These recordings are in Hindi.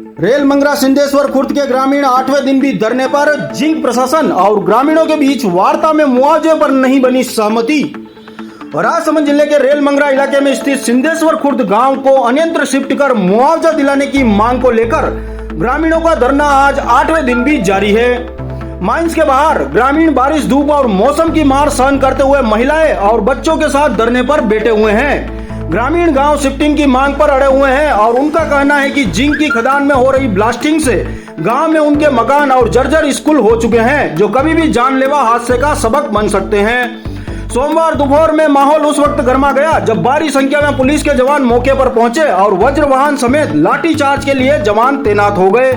रेल मंगरा सिंधेश्वर खुर्द के ग्रामीण 8वें दिन भी धरने पर। जिंक प्रशासन और ग्रामीणों के बीच वार्ता में मुआवजे पर नहीं बनी सहमति। राजसमंद जिले के रेल मंगरा इलाके में स्थित सिंधेश्वर खुर्द गांव को अन्यत्र शिफ्ट कर मुआवजा दिलाने की मांग को लेकर ग्रामीणों का धरना आज 8वें दिन भी जारी है। माइंस के बाहर ग्रामीण बारिश, धूप और मौसम की मार सहन करते हुए महिलाएं और बच्चों के साथ धरने पर बैठे हुए हैं। ग्रामीण गांव शिफ्टिंग की मांग पर अड़े हुए हैं और उनका कहना है कि जिंक की खदान में हो रही ब्लास्टिंग से गांव में उनके मकान और जर्जर स्कूल हो चुके हैं, जो कभी भी जानलेवा हादसे का सबक बन सकते हैं। सोमवार दोपहर में माहौल उस वक्त गर्मा गया जब भारी संख्या में पुलिस के जवान मौके पर पहुंचे और वज्र वाहन समेत लाठीचार्ज के लिए जवान तैनात हो गए।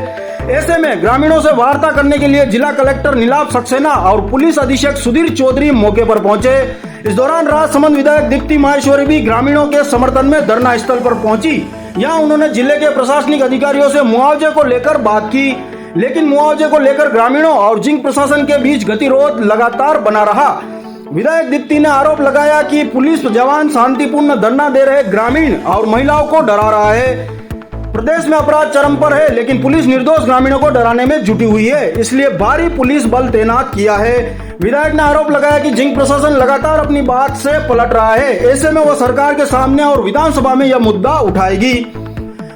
ऐसे में ग्रामीणों से वार्ता करने के लिए जिला कलेक्टर नीलाभ सक्सेना और पुलिस अधीक्षक सुधीर चौधरी मौके पर पहुंचे। इस दौरान राजसमंद विधायक दीप्ति माहेश्वरी भी ग्रामीणों के समर्थन में धरना स्थल पर पहुंची। यहां उन्होंने जिले के प्रशासनिक अधिकारियों से मुआवजे को लेकर बात की, लेकिन मुआवजे को लेकर ग्रामीणों और जिंक प्रशासन के बीच गतिरोध लगातार बना रहा। विधायक दीप्ति ने आरोप लगाया कि पुलिस जवान शांतिपूर्ण धरना दे रहे ग्रामीण और महिलाओं को डरा रहा है। प्रदेश में अपराध चरम पर है, लेकिन पुलिस निर्दोष ग्रामीणों को डराने में जुटी हुई है, इसलिए भारी पुलिस बल तैनात किया है। विधायक ने आरोप लगाया कि जिंक प्रशासन लगातार अपनी बात से पलट रहा है। ऐसे में वो सरकार के सामने और विधानसभा में यह मुद्दा उठाएगी।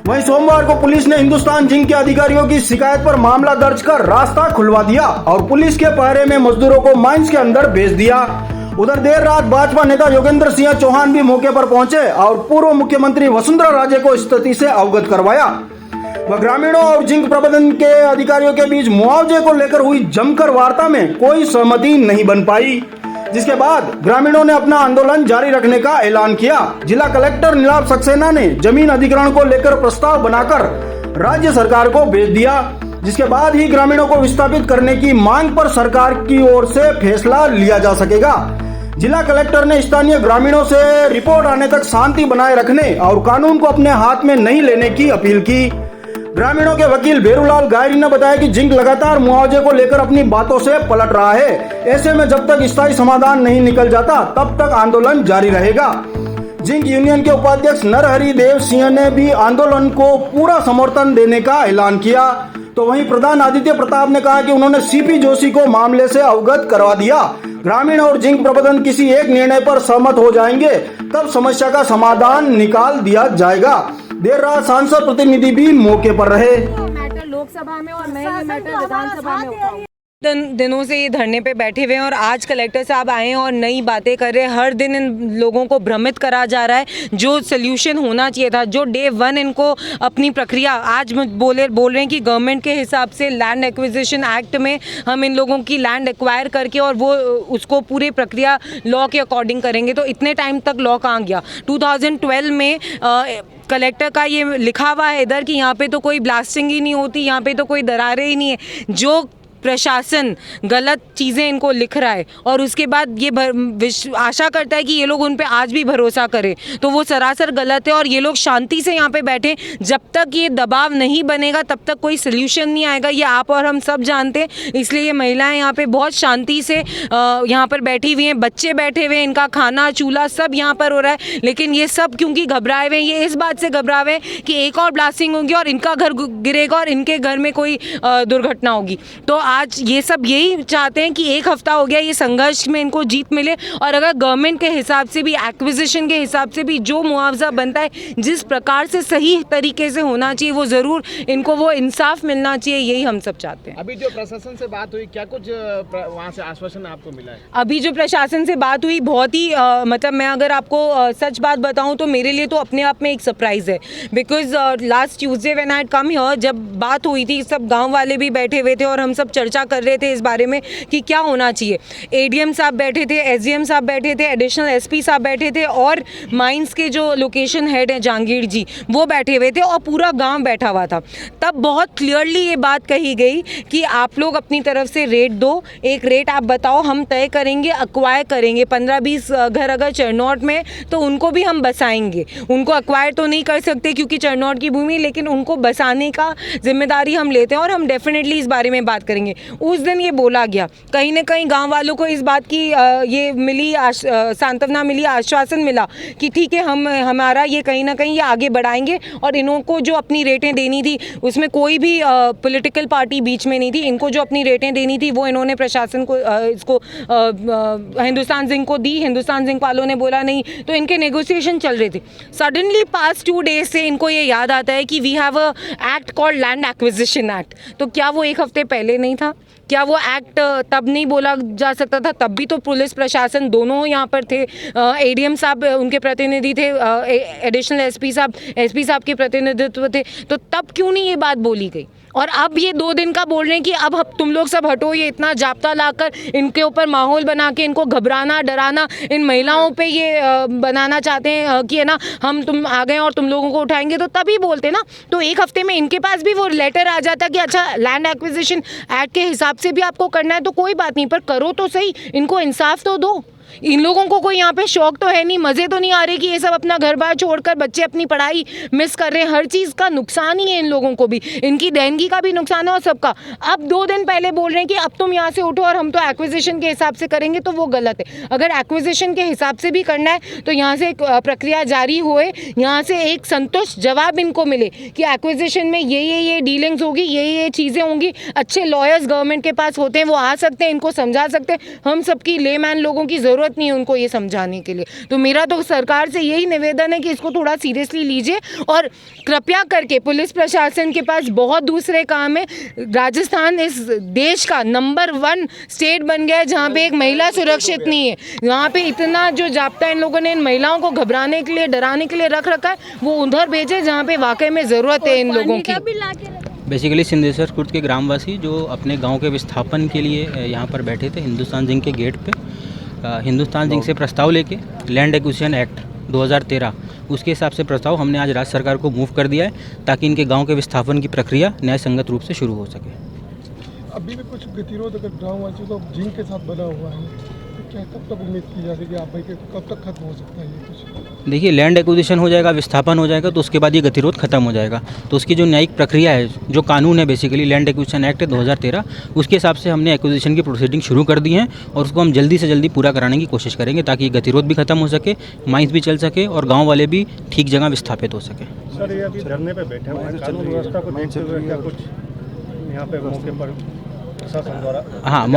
वहीं सोमवार को पुलिस ने हिंदुस्तान जिंक के अधिकारियों की शिकायत पर मामला दर्ज कर रास्ता खुलवा दिया और पुलिस के पहरे में मजदूरों को माइंस के अंदर भेज दिया। उधर देर रात भाजपा नेता योगेंद्र सिंह चौहान भी मौके पर पहुंचे और पूर्व मुख्यमंत्री वसुंधरा राजे को स्थिति से अवगत करवाया। वह ग्रामीणों और जिंक प्रबंधन के अधिकारियों के बीच मुआवजे को लेकर हुई जमकर वार्ता में कोई सहमति नहीं बन पाई, जिसके बाद ग्रामीणों ने अपना आंदोलन जारी रखने का ऐलान किया। जिला कलेक्टर नीलाभ सक्सेना ने जमीन अधिग्रहण को लेकर प्रस्ताव बनाकर राज्य सरकार को भेज दिया, जिसके बाद ही ग्रामीणों को विस्थापित करने की मांग पर सरकार की ओर से फैसला लिया जा सकेगा। जिला कलेक्टर ने स्थानीय ग्रामीणों से रिपोर्ट आने तक शांति बनाए रखने और कानून को अपने हाथ में नहीं लेने की अपील की। ग्रामीणों के वकील भेरूलाल गायरी ने बताया कि जिंक लगातार मुआवजे को लेकर अपनी बातों से पलट रहा है। ऐसे में जब तक स्थायी समाधान नहीं निकल जाता तब तक आंदोलन जारी रहेगा। जिंक यूनियन के उपाध्यक्ष नरहरि देव सिंह ने भी आंदोलन को पूरा समर्थन देने का ऐलान किया। तो वहीं प्रधान आदित्य प्रताप ने कहा कि उन्होंने सीपी जोशी को मामले से अवगत करवा दिया। ग्रामीण और जिंक प्रबंधन किसी एक निर्णय पर सहमत हो जाएंगे तब समस्या का समाधान निकाल दिया जाएगा। देर रात सांसद प्रतिनिधि भी मौके पर रहे। मैटर लोकसभा में और मैं ये मैटर विधानसभा में उठाऊं। दिनों से ये धरने पे बैठे हुए हैं और आज कलेक्टर साहब आए हैं और नई बातें कर रहे हैं। हर दिन इन लोगों को भ्रमित करा जा रहा है। जो सोल्यूशन होना चाहिए था, जो डे 1 इनको अपनी प्रक्रिया आज बोल रहे हैं कि गवर्नमेंट के हिसाब से लैंड एक्विजिशन एक्ट में हम इन लोगों की लैंड एक्वायर करके और वो उसको पूरे प्रक्रिया लॉ के अकॉर्डिंग करेंगे। तो इतने टाइम तक लॉ कहाँ गया? 2012 में कलेक्टर का ये लिखा हुआ है इधर कि यहाँ पे तो कोई ब्लास्टिंग ही नहीं होती, यहाँ पे तो कोई दरारें ही नहीं है। जो प्रशासन गलत चीज़ें इनको लिख रहा है और उसके बाद ये आशा करता है कि ये लोग उन पे आज भी भरोसा करें, तो वो सरासर गलत है। और ये लोग शांति से यहाँ पे बैठे, जब तक ये दबाव नहीं बनेगा तब तक कोई सल्यूशन नहीं आएगा। ये आप और हम सब जानते हैं, इसलिए ये महिलाएं यहाँ पे बहुत शांति से यहाँ पर बैठी हुई हैं। बच्चे बैठे हुए हैं, इनका खाना चूल्हा सब यहाँ पर हो रहा है, लेकिन ये सब क्योंकि घबराए हुए हैं, ये इस बात से घबराए हुए हैं कि एक और ब्लास्टिंग होगी और इनका घर गिरेगा और इनके घर में कोई दुर्घटना होगी। तो आज ये सब यही चाहते हैं कि एक हफ्ता हो गया ये संघर्ष में इनको जीत मिले और अगर गवर्नमेंट के हिसाब से भी, एक्विजिशन के हिसाब से भी जो मुआवजा बनता है, जिस प्रकार से सही तरीके से होना चाहिए, वो ज़रूर इनको वो इंसाफ मिलना चाहिए। यही हम सब चाहते हैं। अभी जो प्रशासन से बात हुई, क्या कुछ वहाँ से आश्वासन आपको मिला है? अभी जो प्रशासन से बात हुई बहुत ही मतलब मैं अगर आपको सच बात बताऊँ तो मेरे लिए तो अपने आप में एक सरप्राइज़ है। Because last Tuesday when I had come here, जब बात हुई थी सब गाँव वाले भी बैठे हुए थे और हम सब चर्चा कर रहे थे इस बारे में कि क्या होना चाहिए। एडीएम साहब बैठे थे, एसडीएम साहब बैठे थे, एडिशनल एसपी साहब बैठे थे और माइंस के जो लोकेशन हेड हैं जहांगीर जी, वो बैठे हुए थे और पूरा गांव बैठा हुआ था। तब बहुत क्लियरली ये बात कही गई कि आप लोग अपनी तरफ से रेट दो, एक रेट आप बताओ, हम तय करेंगे, अक्वायर करेंगे। 15-20 घर अगर चरनौट में तो उनको भी हम बसाएंगे। उनको अक्वायर तो नहीं कर सकते क्योंकि चरनौट की भूमि, लेकिन उनको बसाने का जिम्मेदारी हम लेते हैं और हम डेफिनेटली इस बारे में बात करेंगे। देंगे। उस दिन ये बोला गया, कहीं ना कहीं गांव वालों को इस बात की ये मिली सांत्वना मिली, आश्वासन मिला कि ठीक है हम हमारा ये कहीं ना कहीं ये आगे बढ़ाएंगे। और इनको जो अपनी रेटें देनी थी उसमें कोई भी पॉलिटिकल पार्टी बीच में नहीं थी, इनको जो अपनी रेटें देनी थी वो इन्होंने प्रशासन को इसको हिंदुस्तान जिंक को दी। हिंदुस्तान जिंक वालों ने बोला नहीं, तो इनके नेगोशिएशन चल रहे थे। सडनली पास्ट 2 डेज से इनको ये याद आता है कि we have a act called land acquisition act. तो क्या वो 1 हफ्ते पहले नहीं था? क्या वो एक्ट तब नहीं बोला जा सकता था? तब भी तो पुलिस प्रशासन दोनों यहाँ पर थे, एडीएम साहब उनके प्रतिनिधि थे, एडिशनल एसपी साहब के प्रतिनिधित्व थे, तो तब क्यों नहीं ये बात बोली गई? और अब ये 2 दिन का बोल रहे हैं कि अब तुम लोग सब हटो, ये इतना जाप्ता लाकर इनके ऊपर माहौल बना के इनको घबराना डराना, इन महिलाओं पे ये बनाना चाहते हैं कि है ना हम तुम आ गए और तुम लोगों को उठाएंगे, तो तभी बोलते ना। तो 1 हफ्ते में इनके पास भी वो लेटर आ जाता कि अच्छा लैंड एक्विजिशन एक्ट के हिसाब से भी आपको करना है तो कोई बात नहीं, पर करो तो सही, इनको इंसाफ तो दो। इन लोगों को कोई यहाँ पे शौक तो है नहीं, मज़े तो नहीं आ रहे कि ये सब अपना घर बार छोड़कर बच्चे अपनी पढ़ाई मिस कर रहे हैं। हर चीज़ का नुकसान ही है इन लोगों को भी, इनकी देनगी का भी नुकसान है और सबका। अब 2 दिन पहले बोल रहे हैं कि अब तुम यहाँ से उठो और हम तो एक्विजिशन के हिसाब से करेंगे, तो वो गलत है। अगर एक्विजिशन के हिसाब से भी करना है तो यहाँ से एक प्रक्रिया जारी होए, यहाँ से एक संतुष्ट जवाब इनको मिले कि एक्विजिशन में ये डीलिंग्स होगी, ये चीज़ें होंगी। अच्छे लॉयर्स गवर्नमेंट के पास होते हैं, वो आ सकते हैं, इनको समझा सकते हैं। हम सबकी लेमैन लोगों की ज़रूरत नहीं है उनको ये समझाने के लिए। तो मेरा तो सरकार से यही निवेदन है कि इसको थोड़ा सीरियसली लीजिए और कृपया करके पुलिस प्रशासन के पास बहुत दूसरे काम है। राजस्थान इस देश का नंबर 1 स्टेट बन गया है जहाँ पे एक महिला सुरक्षित नहीं है। यहाँ पे इतना जो जाप्ता इन लोगों ने इन महिलाओं को घबराने के लिए डराने के लिए रख रखा है, वो उधर भेजे जहाँ पे वाकई में ज़रूरत है इन लोगों की। बेसिकली सिंधेश्वर खुर्द के ग्रामवासी जो अपने गांव के विस्थापन के लिए यहाँ पर बैठे थे हिंदुस्तान जिंक के गेट पे, हिंदुस्तान जिंक से प्रस्ताव लेके लैंड एक्विजिशन एक्ट 2013 उसके हिसाब से प्रस्ताव हमने आज राज्य सरकार को मूव कर दिया है ताकि इनके गांव के विस्थापन की प्रक्रिया न्याय संगत रूप से शुरू हो सके। अभी भी कुछ गतिरोध अगर ग्रामवासियों का जिंक के साथ बना हुआ है, तो क्या कब तक उम्मीद की जा सके आप भाई के कब तक खत्म हो सकता है ये कुछ? देखिए लैंड एक्विजिशन हो जाएगा, विस्थापन हो जाएगा, तो उसके बाद ये गतिरोध खत्म हो जाएगा। तो उसकी जो न्यायिक प्रक्रिया है, जो कानून है बेसिकली लैंड एक्विजिशन एक्ट 2013, उसके हिसाब से हमने एक्विजिशन की प्रोसीडिंग शुरू कर दी है और उसको हम जल्दी से जल्दी पूरा कराने की कोशिश करेंगे ताकि गतिरोध भी खत्म हो सके, माइंस भी चल सके और गाँव वाले भी ठीक जगह विस्थापित हो सके। सर ये अभी धरने पे बैठे हुए हैं, कानून व्यवस्था को देखते हुए क्या कुछ यहाँ पे मौके पर प्रशासन द्वारा? हाँ,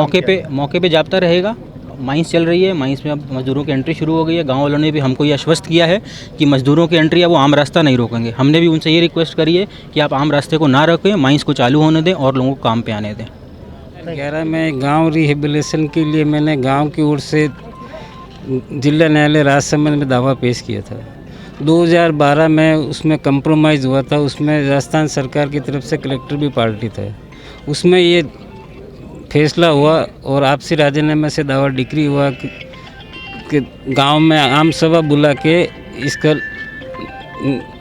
मौके पे जाप्ता रहेगा। माइंस चल रही है, माइंस में अब मज़दूरों की एंट्री शुरू हो गई है। गांव वालों ने भी हमको ये आश्वस्त किया है कि मज़दूरों की एंट्री है वो आम रास्ता नहीं रोकेंगे। हमने भी उनसे ये रिक्वेस्ट करी है कि आप आम रास्ते को ना रोकें, माइंस को चालू होने दें और लोगों को काम पे आने दें। 11 में गांव रिहेबिलिटेशन के लिए मैंने गांव की ओर से जिला न्यायालय राजसमंद में दावा पेश किया था। 2012 में उसमें कंप्रोमाइज़ हुआ था, उसमें राजस्थान सरकार की तरफ से कलेक्टर भी पार्टी था, उसमें ये फैसला हुआ और आपसी राजीनामे से दावा डिक्री हुआ कि गांव में आम सभा बुला के इसका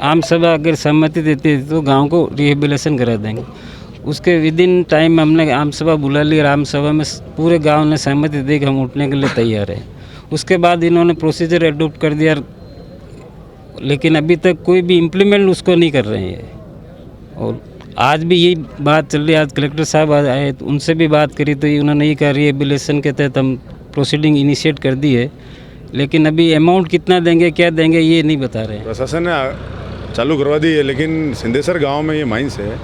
आम सभा अगर सहमति देती है तो गांव को रिहेबिलिटेशन करा देंगे। उसके विद इन टाइम हमने आम सभा बुला ली और आम सभा में पूरे गांव ने सहमति दी कि हम उठने के लिए तैयार हैं। उसके बाद इन्होंने प्रोसीजर एडोप्ट कर दिया, लेकिन अभी तक कोई भी इम्प्लीमेंट उसको नहीं कर रहे हैं। और आज भी यही बात चल रही है। आज कलेक्टर साहब आए तो उनसे भी बात करी तो उन्होंने ये कहा रिहेबिलिटेशन के तहत हम प्रोसीडिंग इनिशिएट कर दी है, लेकिन अभी अमाउंट कितना देंगे क्या देंगे ये नहीं बता रहे हैं। प्रशासन ने चालू करवा दी है, लेकिन सिंधेश्वर गांव में ये माइंस है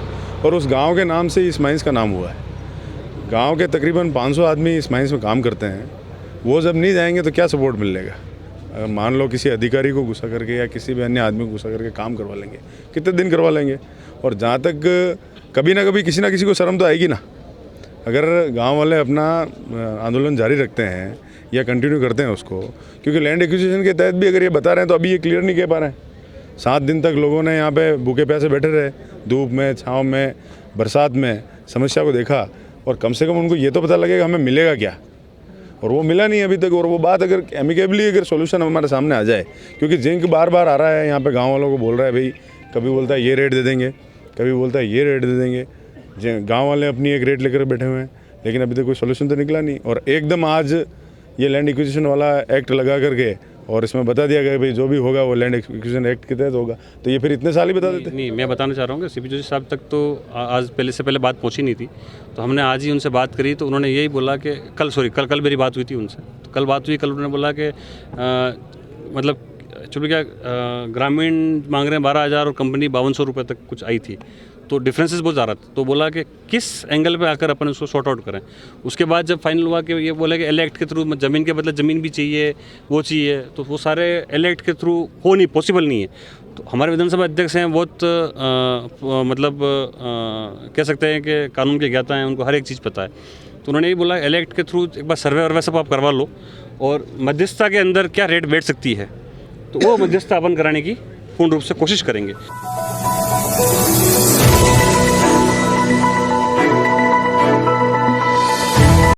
और उस गांव के नाम से इस माइंस का नाम हुआ है। गांव के तकरीबन 500 आदमी इस माइंस में काम करते हैं। वो जब नहीं जाएंगे तो क्या सपोर्ट मिलेगा? अगर मान लो किसी अधिकारी को गुस्सा करके या किसी भी अन्य आदमी को गुस्सा करके काम करवा लेंगे, कितने दिन करवा लेंगे? और जहाँ तक कभी ना कभी किसी ना किसी को शर्म तो आएगी ना। अगर गांव वाले अपना आंदोलन जारी रखते हैं या कंटिन्यू करते हैं उसको, क्योंकि लैंड एक्विजिशन के तहत भी अगर ये बता रहे हैं तो अभी ये क्लियर नहीं कह पा रहे हैं। 7 दिन तक लोगों ने यहाँ पे भूखे प्यासे बैठे रहे, धूप में, छाँव में, बरसात में, समस्या को देखा और कम से कम उनको ये तो पता लगेगा हमें मिलेगा क्या, और वो मिला नहीं अभी तक। और वो बात अगर एमिकेबली अगर सोल्यूशन हमारे सामने आ जाए, क्योंकि जिंक बार बार आ रहा है यहाँ पे, गाँव वालों को बोल रहा है भाई, कभी बोलता है ये रेट दे देंगे, कभी बोलता है ये रेट दे देंगे। गांव वाले अपनी एक रेट लेकर बैठे हुए हैं, लेकिन अभी तक कोई सोल्यूशन तो निकला नहीं। और एकदम आज ये लैंड एक्विजिशन वाला एक्ट लगा करके और इसमें बता दिया गया भाई जो भी होगा वो लैंड एक्विजिशन एक्ट के तहत होगा, तो ये फिर इतने साल ही बता देते। नहीं, मैं बताना चाह रहा हूँ कि सीपी जोशी साहब तक तो आज पहले से पहले बात पहुँची नहीं थी, तो हमने आज ही उनसे बात करी तो उन्होंने यही बोला कि कल मेरी बात हुई थी उनसे, तो कल बात हुई, कल उन्होंने बोला कि मतलब चलो क्या ग्रामीण मांग रहे हैं 12,000 और कंपनी 5200 रुपये तक कुछ आई थी, तो डिफरेंसेस बहुत ज़्यादा था। तो बोला कि किस एंगल पे आकर अपन उसको सॉर्ट आउट करें। उसके बाद जब फाइनल हुआ कि ये बोला कि एल एक्ट के थ्रू ज़मीन के बदले ज़मीन भी चाहिए, वो चाहिए, तो वो सारे एल एक्ट के थ्रू हो नहीं, पॉसिबल नहीं है। तो हमारे विधानसभा अध्यक्ष हैं बहुत कह सकते हैं कि कानून के ज्ञाता हैं, उनको हर एक चीज़ पता है। तो उन्होंने ये बोला एल एक्ट के थ्रू एक बार सर्वे वर्वे सब आप करवा लो और मध्यस्थता के अंदर क्या रेट बैठ सकती है, तो वो मध्यस्थता अपन कराने की पूर्ण रूप से कोशिश करेंगे।